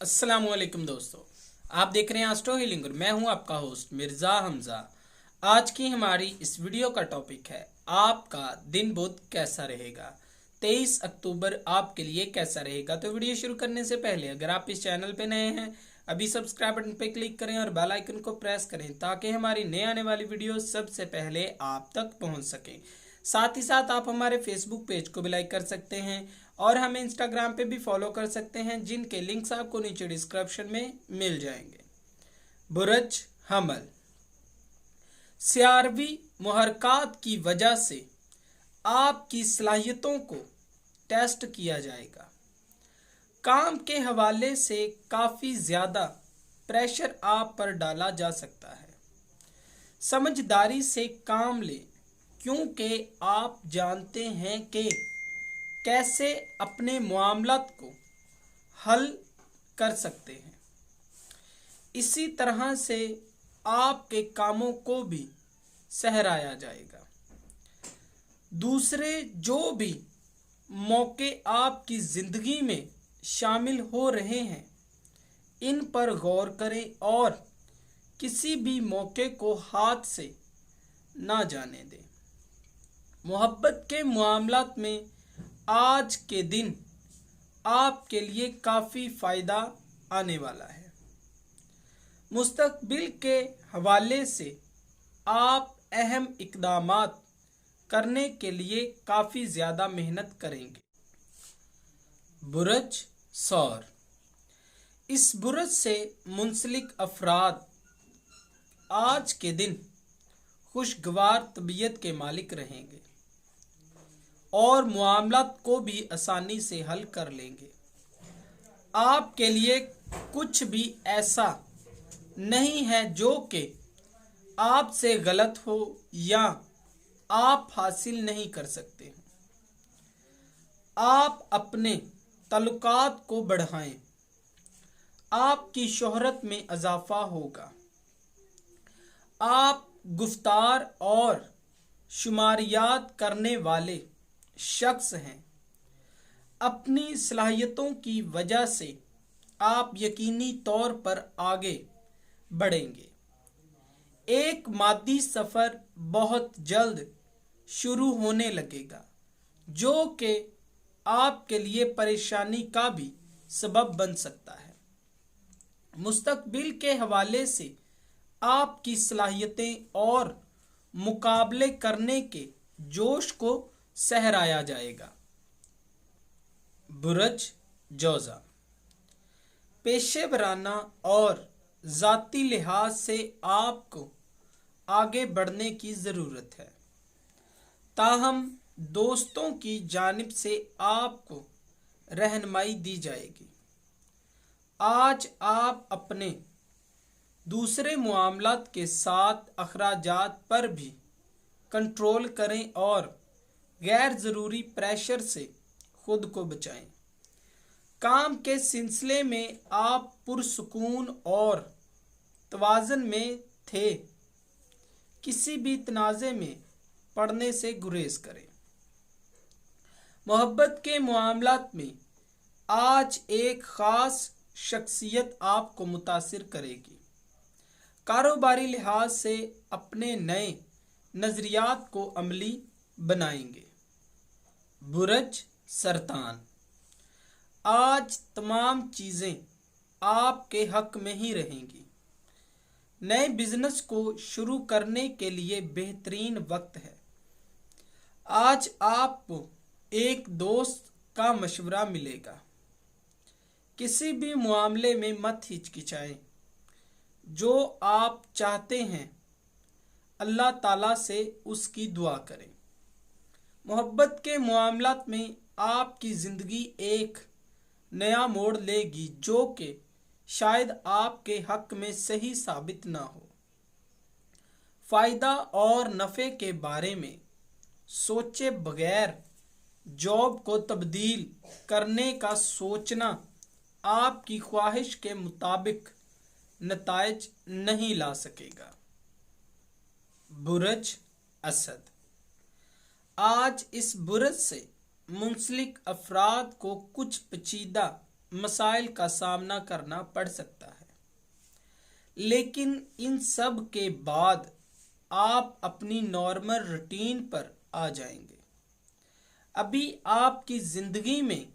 अस्सलामुअलैकुम दोस्तों, आप देख रहे हैं एस्ट्रो हीलिंग और मैं हूं आपका होस्ट मिर्ज़ा हमज़ा। आज की हमारी इस वीडियो का टॉपिक है आपका दिन बुध कैसा रहेगा। 23 अक्टूबर आपके लिए कैसा रहेगा। तो वीडियो शुरू करने से पहले अगर आप इस चैनल पे नए हैं, अभी सब्सक्राइब बटन पे क्लिक करें और बेल आइकन को प्रेस करें ताकि हमारी नए आने वाली वीडियो सबसे पहले आप तक पहुंच सके। साथ ही साथ आप हमारे फेसबुक पेज को भी लाइक कर सकते हैं और हमें इंस्टाग्राम पे भी फॉलो कर सकते हैं, जिनके लिंक्स आपको नीचे डिस्क्रिप्शन में मिल जाएंगे। बुरज हमल, सियारवी मुहरकात की वजह से आपकी सलाहियतों को टेस्ट किया जाएगा। काम के हवाले से काफ़ी ज़्यादा प्रेशर आप पर डाला जा सकता है। समझदारी से काम लें क्योंकि आप जानते हैं कि कैसे अपने मामलात को हल कर सकते हैं। इसी तरह से आपके कामों को भी सहराया जाएगा। दूसरे जो भी मौके आपकी ज़िंदगी में शामिल हो रहे हैं, इन पर गौर करें और किसी भी मौके को हाथ से ना जाने दें। मोहब्बत के मामलात में आज के दिन आपके लिए काफ़ी फ़ायदा आने वाला है। मुस्तकबिल के हवाले से आप अहम इक़दामात करने के लिए काफ़ी ज़्यादा मेहनत करेंगे। बुरज सौर, इस बुरज से मुंसलिक अफराद आज के दिन खुशगवार तबीयत के मालिक रहेंगे और मामलात को भी आसानी से हल कर लेंगे। आपके लिए कुछ भी ऐसा नहीं है जो कि आपसे गलत हो या आप हासिल नहीं कर सकते हैं। आप अपने तल्लुकात को बढ़ाएं, आपकी शोहरत में इजाफा होगा। आप गुफ्तार और शुमारियात करने वाले शख्स हैं। अपनी सलाहियतों की वजह से आप यकीनी तौर पर आगे बढ़ेंगे। एक मादी सफ़र बहुत जल्द शुरू होने लगेगा जो कि आपके लिए परेशानी का भी सबब बन सकता है। मुस्तकबिल के हवाले से आपकी सलाहियतें और मुकाबले करने के जोश को सहराया जाएगा। बुरज जोजा, पेशे वराना और ज़ाती लिहाज से आपको आगे बढ़ने की ज़रूरत है, ताहम दोस्तों की जानिब से आपको रहनुमाई दी जाएगी। आज आप अपने दूसरे मामलात के साथ अखराजात पर भी कंट्रोल करें और गैर ज़रूरी प्रेशर से खुद को बचाएं। काम के सिलसिले में आप पुरसुकून और तवाज़ुन में थे। किसी भी तनाज़े में पड़ने से गुरेज करें। मोहब्बत के मामलात में आज एक ख़ास शख्सियत आपको मुतासिर करेगी। कारोबारी लिहाज से अपने नए नज़रियात को अमली बनाएंगे। बुरज सरतान, आज तमाम चीज़ें आपके हक में ही रहेंगी। नए बिजनेस को शुरू करने के लिए बेहतरीन वक्त है। आज आपको एक दोस्त का मशवरा मिलेगा। किसी भी मामले में मत हिचकिचाएं। जो आप चाहते हैं अल्लाह ताला से उसकी दुआ करें। मोहब्बत के मामलात में आपकी ज़िंदगी एक नया मोड़ लेगी जो कि शायद आपके हक में सही साबित ना हो। फ़ायदा और नफ़े के बारे में सोचे बगैर जॉब को तब्दील करने का सोचना आपकी ख्वाहिश के मुताबिक नताइज नहीं ला सकेगा। बुरज असद, आज इस बुरज से मुंसलिक अफराद को कुछ पेचीदा मसाइल का सामना करना पड़ सकता है, लेकिन इन सब के बाद आप अपनी नॉर्मल रूटीन पर आ जाएंगे। अभी आपकी ज़िंदगी में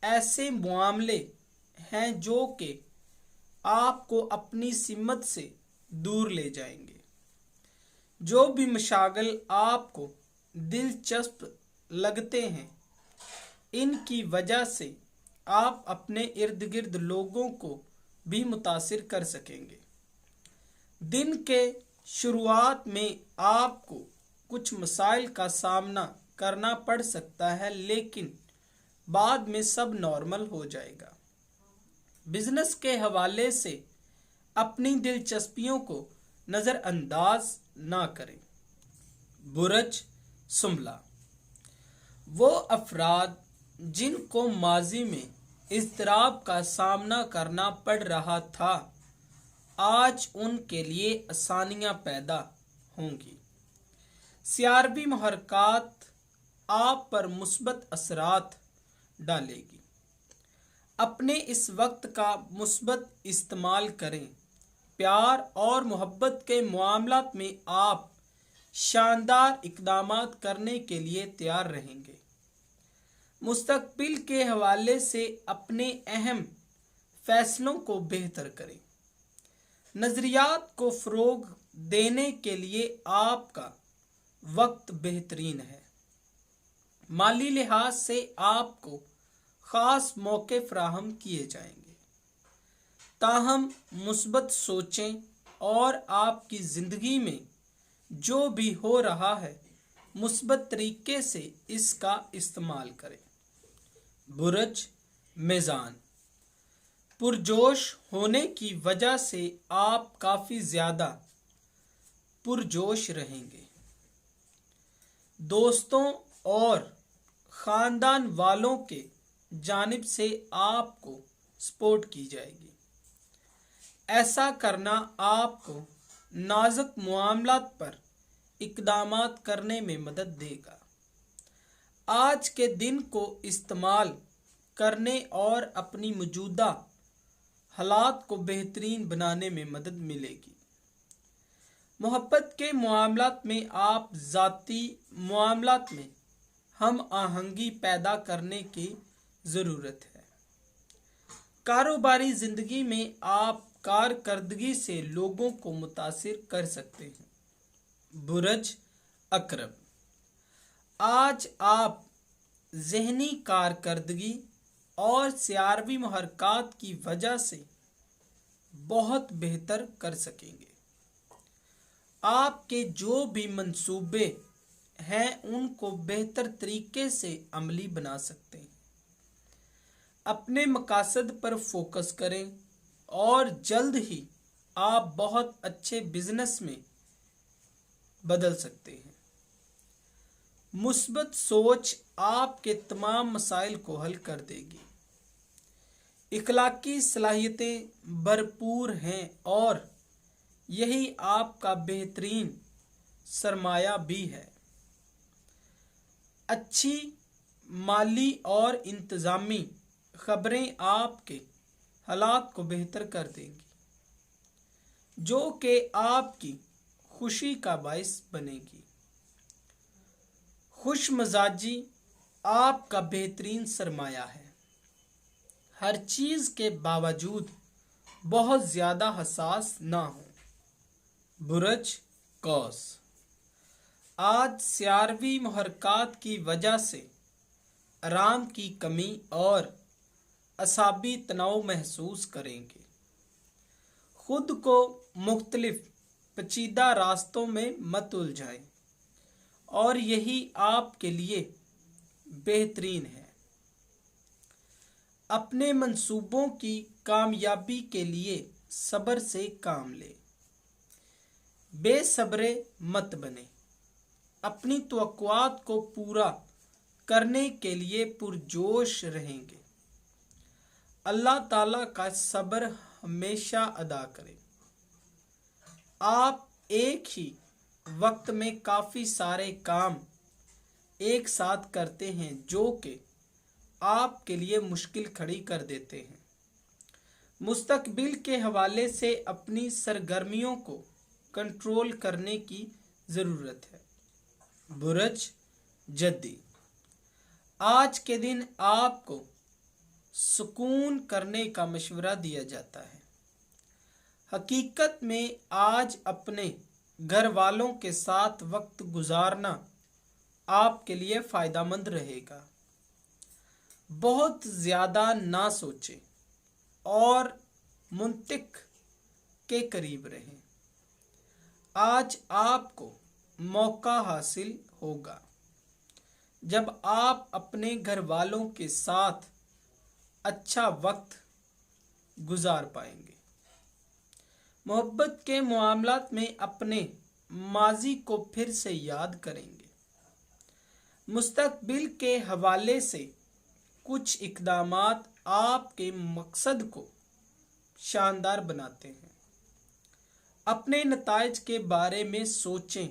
ऐसे मामले हैं जो कि आपको अपनी सिमत से दूर ले जाएंगे। जो भी मशागल आपको दिलचस्प लगते हैं, इनकी वजह से आप अपने इर्द गिर्द लोगों को भी मुतासिर कर सकेंगे। दिन के शुरुआत में आपको कुछ मसाइल का सामना करना पड़ सकता है, लेकिन बाद में सब नॉर्मल हो जाएगा। बिजनेस के हवाले से अपनी दिलचस्पियों को नज़रअंदाज ना करें। बुरज सुमला, वो अफराद जिनको माजी में इज़्तिराब का सामना करना पड़ रहा था, आज उनके लिए आसानियां पैदा होंगी। सियारवी महरकात आप पर मुस्बत असरात डालेगी। अपने इस वक्त का मुस्बत इस्तेमाल करें। प्यार और मोहब्बत के मामलात में आप शानदार इक़दामात करने के लिए तैयार रहेंगे। मुस्तकबिल के हवाले से अपने अहम फैसलों को बेहतर करें। नज़रियात को फ़रोग देने के लिए आपका वक्त बेहतरीन है। माली लिहाज से आपको ख़ास मौके फ़राहम किए जाएंगे। ताहम मुस्बत सोचें और आपकी ज़िंदगी में जो भी हो रहा है, मुस्बत तरीके से इसका इस्तेमाल करें। बुरज मीज़ान, पुरजोश होने की वजह से आप काफ़ी ज़्यादा पुरजोश रहेंगे। दोस्तों और ख़ानदान वालों के जानिब से आपको सपोर्ट की जाएगी। ऐसा करना आपको नाजुक मामलात पर इक़दामात करने में मदद देगा। आज के दिन को इस्तेमाल करने और अपनी मौजूदा हालात को बेहतरीन बनाने में मदद मिलेगी। मोहब्बत के मामलात में आप ज़ाती मामलात में हम आहंगी पैदा करने की ज़रूरत है। कारोबारी ज़िंदगी में आप कारकर्दगी से लोगों को मुतासिर कर सकते हैं। बुरज अकरब, आज आप ज़हनी कारकर्दगी और सियारवी महरकात की वजह से बहुत बेहतर कर सकेंगे। आपके जो भी मंसूबे हैं, उनको बेहतर तरीके से अमली बना सकते हैं। अपने मकासद पर फोकस करें और जल्द ही आप बहुत अच्छे बिजनेस में बदल सकते हैं। मुस्बत सोच आपके तमाम मसाइल को हल कर देगी। इखलाकी सलाहियतें भरपूर हैं और यही आपका बेहतरीन सरमाया भी है। अच्छी माली और इंतज़ामी खबरें आपके हालात को बेहतर कर देंगी, जो कि आपकी खुशी का बाइस बनेगी। खुश मजाजी आपका बेहतरीन सरमाया है। हर चीज़ के बावजूद बहुत ज़्यादा हसास ना हो। बुरज कौस, आज सियारवी महरकात की वजह से आराम की कमी और असाबी तनाव महसूस करेंगे। खुद को मुख्तलिफ पेचीदा रास्तों में मत उलझाएं और यही आपके लिए बेहतरीन है। अपने मंसूबों की कामयाबी के लिए सब्र से काम लें। बेसब्रे मत बने। अपनी तवक्कुआत को पूरा करने के लिए पुरजोश रहेंगे। अल्लाह ताला का सब्र हमेशा अदा करें। आप एक ही वक्त में काफ़ी सारे काम एक साथ करते हैं, जो कि आपके लिए मुश्किल खड़ी कर देते हैं। मुस्तकबिल के हवाले से अपनी सरगर्मियों को कंट्रोल करने की ज़रूरत है। बुरज जद्दी, आज के दिन आपको सुकून करने का मशवरा दिया जाता है। हकीकत में आज अपने घर वालों के साथ वक्त गुजारना आपके लिए फ़ायदेमंद रहेगा। बहुत ज़्यादा ना सोचें और मुंतिक के करीब रहें। आज आपको मौका हासिल होगा जब आप अपने घर वालों के साथ अच्छा वक्त गुजार पाएंगे। मोहब्बत के मामलात में अपने माजी को फिर से याद करेंगे। मुस्तकबिल के हवाले से कुछ इक़दामात आपके मकसद को शानदार बनाते हैं। अपने नताइज के बारे में सोचें,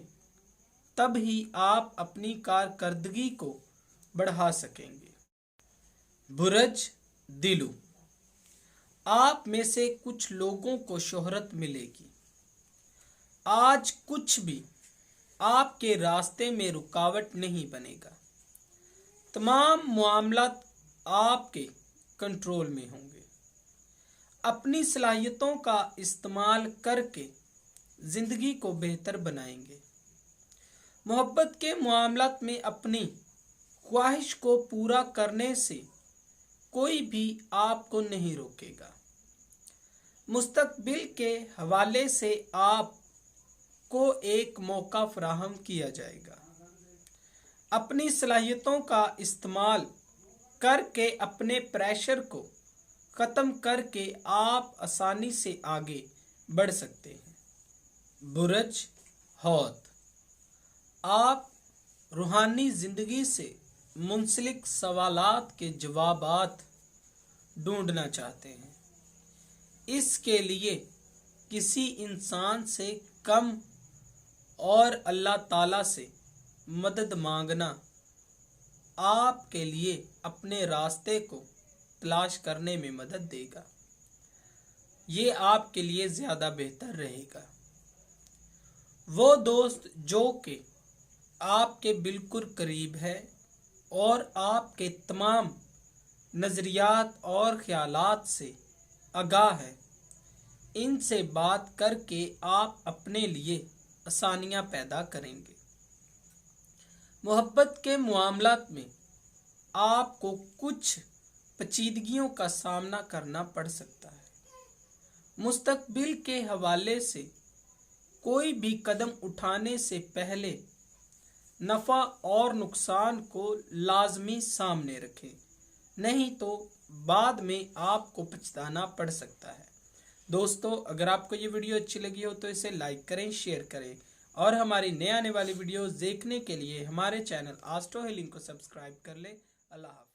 तब ही आप अपनी कारकर्दगी को बढ़ा सकेंगे। बुरज दिलू, आप में से कुछ लोगों को शोहरत मिलेगी। आज कुछ भी आपके रास्ते में रुकावट नहीं बनेगा। तमाम मामलात आपके कंट्रोल में होंगे। अपनी सलाहियतों का इस्तेमाल करके ज़िंदगी को बेहतर बनाएंगे। मोहब्बत के मामलात में अपनी ख्वाहिश को पूरा करने से कोई भी आपको नहीं रोकेगा। मुस्तकबिल के हवाले से आपको एक मौका फराहम किया जाएगा। अपनी सलाहियतों का इस्तेमाल करके अपने प्रेशर को ख़त्म करके आप आसानी से आगे बढ़ सकते हैं। बुरज हौत, आप रूहानी ज़िंदगी से मुंसलिक सवालात के जवाबात ढूंढना चाहते हैं। इसके लिए किसी इंसान से कम और अल्लाह ताला से मदद मांगना आपके लिए अपने रास्ते को तलाश करने में मदद देगा। ये आपके लिए ज़्यादा बेहतर रहेगा। वो दोस्त जो कि आपके बिल्कुल करीब है और आपके तमाम नज़रियात और ख़यालात से आगाह है, इनसे बात करके आप अपने लिए आसानियाँ पैदा करेंगे। मोहब्बत के मामलात में आपको कुछ पेचीदगियों का सामना करना पड़ सकता है। मुस्तकबिल के हवाले से कोई भी कदम उठाने से पहले नफ़ा और नुकसान को लाजमी सामने रखें, नहीं तो बाद में आपको पछताना पड़ सकता है। दोस्तों, अगर आपको ये वीडियो अच्छी लगी हो तो इसे लाइक करें, शेयर करें और हमारी नए आने वाली वीडियोस देखने के लिए हमारे चैनल आस्ट्रो हीलिंग को सब्सक्राइब कर लें। अल्लाह हाफ़िज़।